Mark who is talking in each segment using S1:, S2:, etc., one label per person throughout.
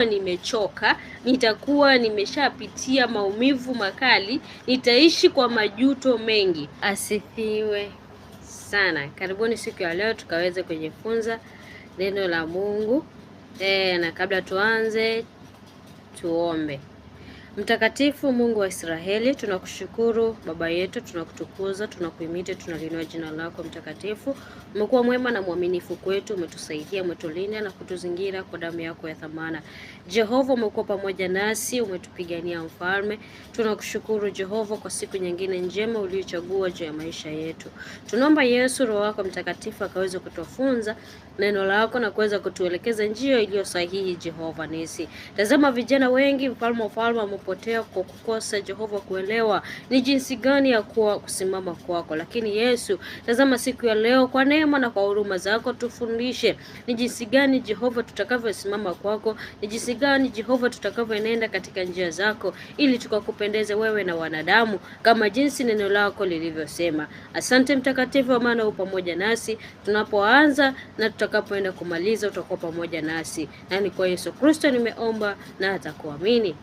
S1: nimechoka, nitakuwa nimeshapitia maumivu makali, nitaishi kwa majuto mengi. Asifiwe sana. Karibuni siku ya leo tukaweze kujifunza neno la Mungu. Na kabla tuanze tuombe. Mtakatifu Mungu wa Israeli, tunakushukuru Baba yetu, tunakutukuza, tunakuhimidi, tunalinua jina lako mtakatifu. Umekuwa mwema na mwaminifu kwetu, umetusaidia, umetulinda na kutuzingira kwa damu yako ya thamana. Jehova, umekuwa pamoja nasi, umetupigania mfalme. Tunakushukuru Jehova kwa siku nyingine njema uliyochagua juu ya maisha yetu. Tunaomba Yesu, Roho wako mtakatifu akaweze kutufunza neno lako na kuweza kutuelekeza njia iliyo sahihi. Jehova nisi, tazama vijana wengi mfalme wamepotea kwa kukosa Jehova kuelewa ni jinsi gani ya kusimama kwako. Lakini Yesu, tazama siku ya leo kwa neema na kwa huruma zako tufundishe ni jinsi gani Jehova tutakavyosimama kwako, ni jinsi gani Jehova tutakavyoenenda katika njia zako, ili tukakupendeze wewe na wanadamu kama jinsi neno lako lilivyosema. Asante mtakatifu, wa maana upo pamoja nasi tunapoanza na tutakapoenda kumaliza, utakuwa pamoja nasi. Na ni kwa Yesu Kristo nimeomba na atakuamini.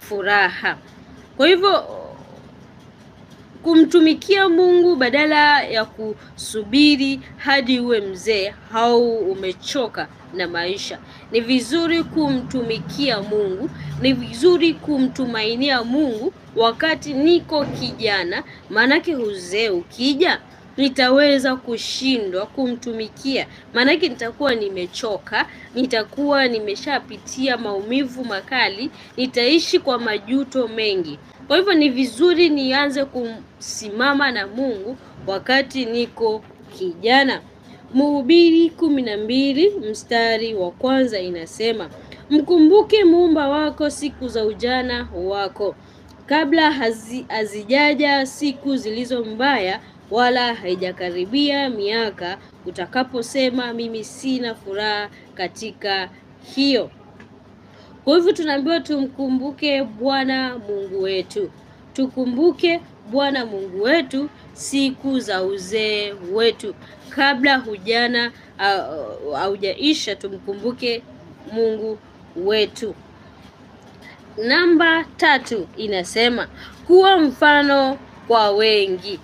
S1: Furaha. Kwa hivyo kumtumikia Mungu badala ya kusubiri hadi uwe mzee au umechoka na maisha. Ni vizuri kumtumikia Mungu, ni vizuri kumtumainia Mungu wakati niko kijana, maanake uzee ukija nitaweza kushindwa kumtumikia, maanake nitakuwa nimechoka, nitakuwa nimeshapitia maumivu makali, nitaishi kwa majuto mengi. Kwa hivyo ni vizuri nianze kusimama na Mungu wakati niko kijana. Mhubiri 12 mstari wa kwanza inasema, mkumbuke muumba wako siku za ujana wako, kabla hazijaja siku zilizo mbaya, wala haijakaribia miaka utakaposema mimi sina furaha katika hiyo. Kwa hivyo tunaambiwa tumkumbuke Bwana Mungu wetu. Tukumbuke Bwana Mungu wetu siku za uzee wetu, kabla ujana haujaisha. Tumkumbuke Mungu wetu. Namba 3 inasema kuwa mfano kwa wengi.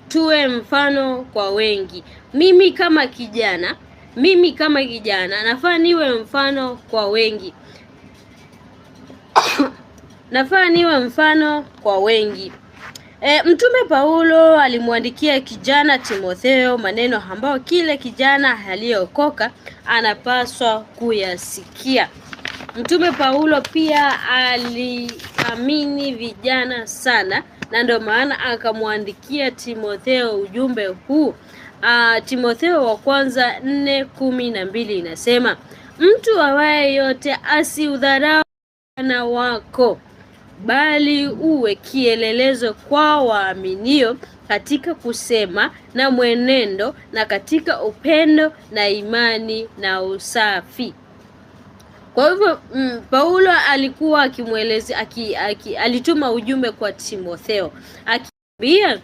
S1: Tuwe mfano kwa wengi. Mimi kama kijana nafaa niwe mfano kwa wengi. Nafaa niwe mfano kwa wengi. Mtume Paulo alimwandikia kijana Timotheo maneno ambayo kile kijana aliyeokoka anapaswa kuyasikia. Mtume Paulo pia aliamini vijana sana, na ndio maana akamwandikia Timotheo ujumbe huu. Timotheo wa kwanza 4:12 inasema, mtu awaye yote asiudharau ujana wako, bali uwe kielelezo kwa waaminio katika kusema na mwenendo na katika upendo na imani na usafi. Kwa hivyo Paulo alikuwa akimweleza alituma ujumbe kwa Timotheo akimwambia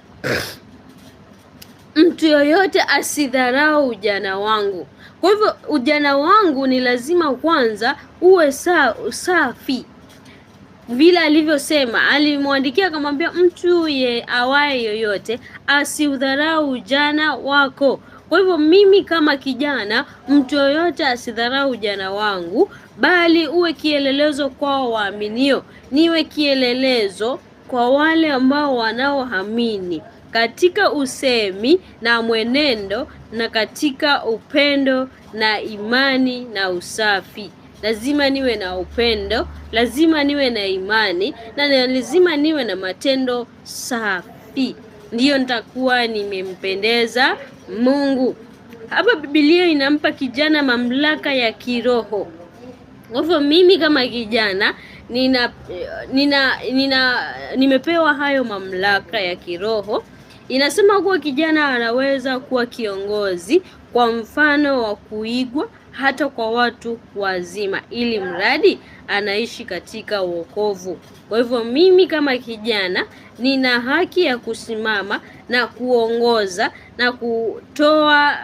S1: mtu yoyote asidharau ujana wangu. Kwa hivyo ujana wangu ni lazima kwanza uwe safi. Vile alivyosema, alimwandikia akamwambia mtu awaye yoyote asiudharau ujana wako. Kwa hivyo mimi kama kijana, mtu yoyote asidharau ujana wangu, bali uwe kielelezo kwa waaminio. Niwe kielelezo kwa wale ambao wanaoamini katika usemi na mwenendo na katika upendo na imani na usafi. Lazima niwe na upendo, lazima niwe na imani, na lazima niwe na matendo safi. Ndiyo nitakuwa nimempendeza Mungu. Hapa Biblia inampa kijana mamlaka ya kiroho. Kwa hivyo mimi kama kijana nimepewa hayo mamlaka ya kiroho. Inasema kuwa kijana anaweza kuwa kiongozi kwa mfano wa kuigwa hata kwa watu wazima, ili mradi anaishi katika wokovu. Kwa hivyo mimi kama kijana nina haki ya kusimama na kuongoza na kutoa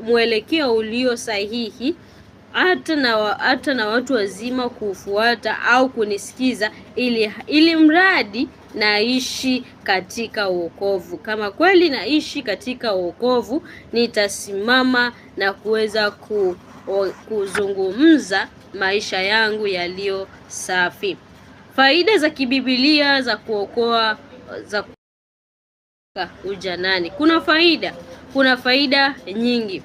S1: mwelekeo ulio sahihi hata na watu wazima kufuata au kunisikiza, ili mradi naishi katika wokovu. Kama kweli naishi katika wokovu, nitasimama na kuweza kuzungumza maisha yangu yaliyo safi. Faida za kibibilia za kuokoa za ujanani. Kuna faida nyingi.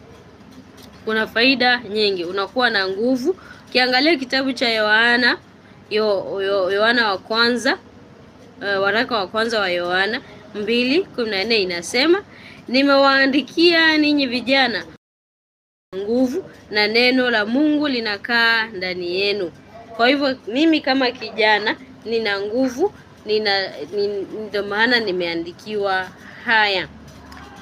S1: Unakuwa na nguvu. Kiangalia kitabu cha Yohana wa kwanza, waraka wa kwanza wa Yohana 2:14 inasema, nimewaandikia ninyi vijana nguvu, na neno la Mungu linakaa ndani yenu. Kwa hivyo mimi kama kijana nina nguvu, ndio maana nimeandikiwa haya.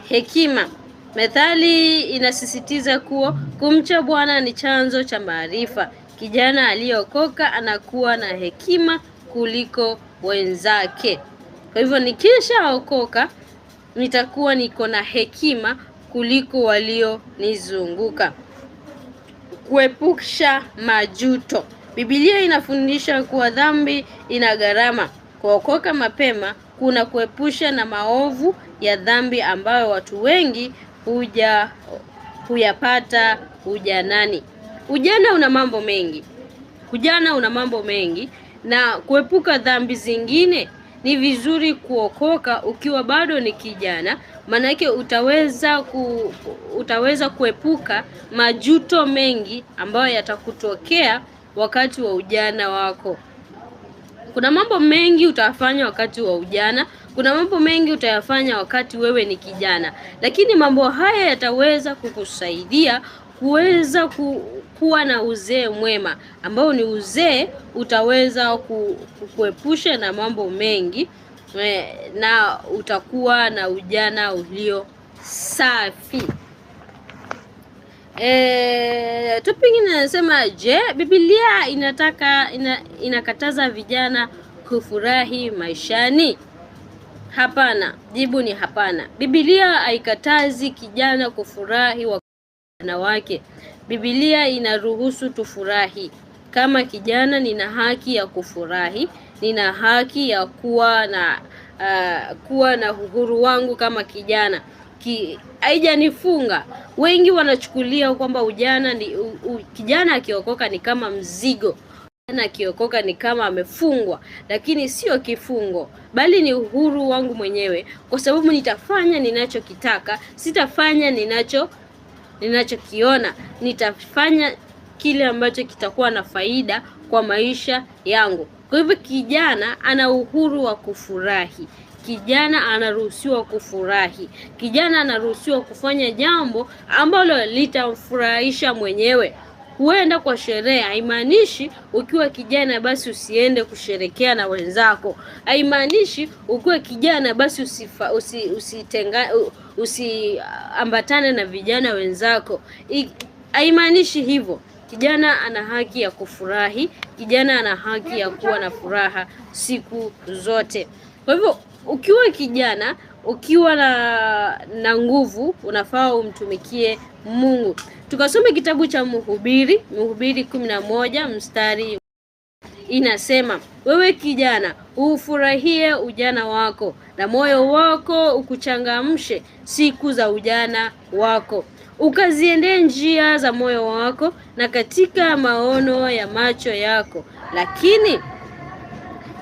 S1: Hekima. Methali inasisitiza kuwa kumcha Bwana ni chanzo cha maarifa. Kijana aliyeokoka anakuwa na hekima kuliko wenzake. Kwa hivyo nikishaokoka nitakuwa niko na hekima kuliko walionizunguka. Kuepusha majuto. Biblia inafundisha kuwa dhambi ina gharama. Kuokoka mapema kuna kuepusha na maovu ya dhambi ambayo watu wengi huyapata ujanani. Ujana una mambo mengi, na kuepuka dhambi zingine ni vizuri kuokoka ukiwa bado ni kijana, manake utaweza kuepuka majuto mengi ambayo yatakutokea wakati wa ujana wako. Kuna mambo mengi utafanya wakati wa ujana, kuna mambo mengi utayafanya wakati wewe ni kijana, lakini mambo haya yataweza kukusaidia kuweza kuwa na uzee mwema, ambao ni uzee utaweza kukuepusha na mambo mengi, na utakuwa na ujana ulio safi. Topic inasema, je, Biblia inakataza vijana kufurahi maishani? Hapana. Jibu ni hapana. Biblia haikatazi kijana kufurahi ujana wake. Biblia inaruhusu tufurahi. Kama kijana nina haki ya kufurahi, nina haki ya kuwa na uhuru wangu kama kijana. Haijanifunga. Wengi wanachukulia kwamba ujana kijana akiokoka ni kama mzigo. Kijana akiokoka ni kama amefungwa, lakini sio kifungo, bali ni uhuru wangu mwenyewe, kwa sababu nitafanya ninachokitaka, sitafanya ninachokiona. Nitafanya kile ambacho kitakuwa na faida kwa maisha yangu. Kwa hivyo kijana ana uhuru wa kufurahi. Kijana anaruhusiwa kufurahi. Kijana anaruhusiwa kufanya jambo ambalo litamfurahisha mwenyewe. Huenda kwa sherehe, haimaanishi ukiwa kijana basi usiende kusherekea na wenzako. Haimaanishi ukiwa kijana basi usiambatane na vijana wenzako. Haimaanishi hivyo. Kijana ana haki ya kufurahi. Kijana ana haki ya kuwa na furaha siku zote. Kwa hivyo ukiwa kijana, ukiwa na nguvu, unafaa umtumikie Mungu. Tukasome kitabu cha Mhubiri 11 mstari inasema, wewe kijana ufurahie ujana wako, na moyo wako ukuchangamshe siku za ujana wako. Ukaziendee njia za moyo wako na katika maono ya macho yako,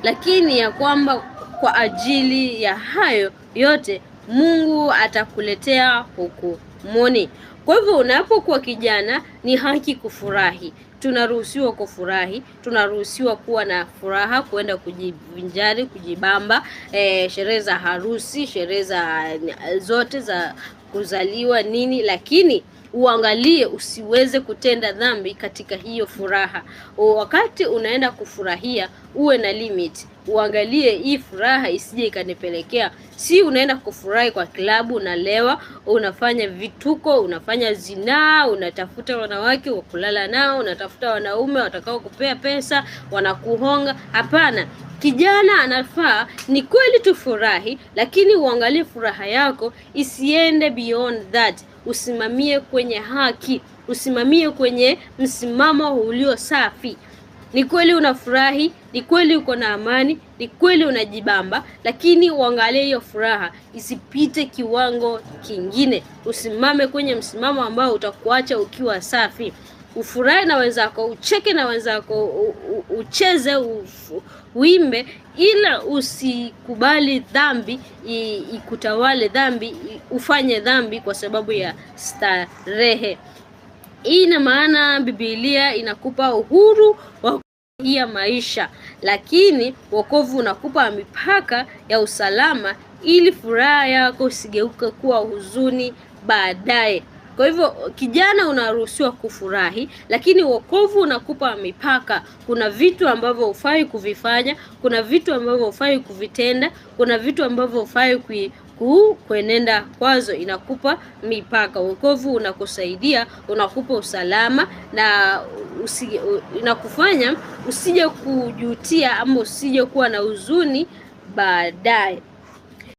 S1: lakini ya kwamba kwa ajili ya hayo yote Mungu atakuletea hukumuni. Kwa hivyo unapokuwa kijana ni haki kufurahi. Tunaruhusiwa kufurahi, tunaruhusiwa kuwa na furaha, kuenda kujivinjari, kujibamba, sherehe za harusi, sherehe zote za kuzaliwa nini, lakini uangalie usiweze kutenda dhambi katika hiyo furaha. Wakati unaenda kufurahia uwe na limit. Uangalie hii furaha isije ikanipelekea, si unaenda kufurahi kwa klabu, unalewa, unafanya vituko, unafanya zinaa, unatafuta wanawake wa kulala nao, unatafuta wanaume watakao kupea pesa, wanakuhonga. Hapana. Kijana anafaa ni kweli tufurahi, lakini uangalie furaha yako isiende beyond that. Usimamie kwenye haki. usimamie kwenye msimamo ulio safi. Ni kweli unafurahi, ni kweli uko na amani, ni kweli unajibamba, lakini uangalie hiyo furaha isipite kiwango kingine. Usimame kwenye msimamo ambao utakuacha ukiwa safi. Ufurahi na wenzako, ucheke na wenzako, ucheze, uimbe, ila usikubali dhambi ikutawale, ufanye dhambi kwa sababu ya starehe. Hii ina maana Biblia inakupa uhuru wa ya maisha, lakini wokovu unakupa mipaka ya usalama ili furaha yako isigeuke kuwa huzuni baadaye. Kwa hivyo kijana, unaruhusiwa kufurahi, lakini wokovu unakupa mipaka. Kuna vitu ambavyo hufai kuvifanya, kuna vitu ambavyo hufai kuvitenda, kuna vitu ambavyo hufai kuenenda kwazo. Inakupa mipaka. Wokovu unakusaidia, unakupa usalama na inakufanya usije kujutia ama usije kuwa na huzuni baadaye.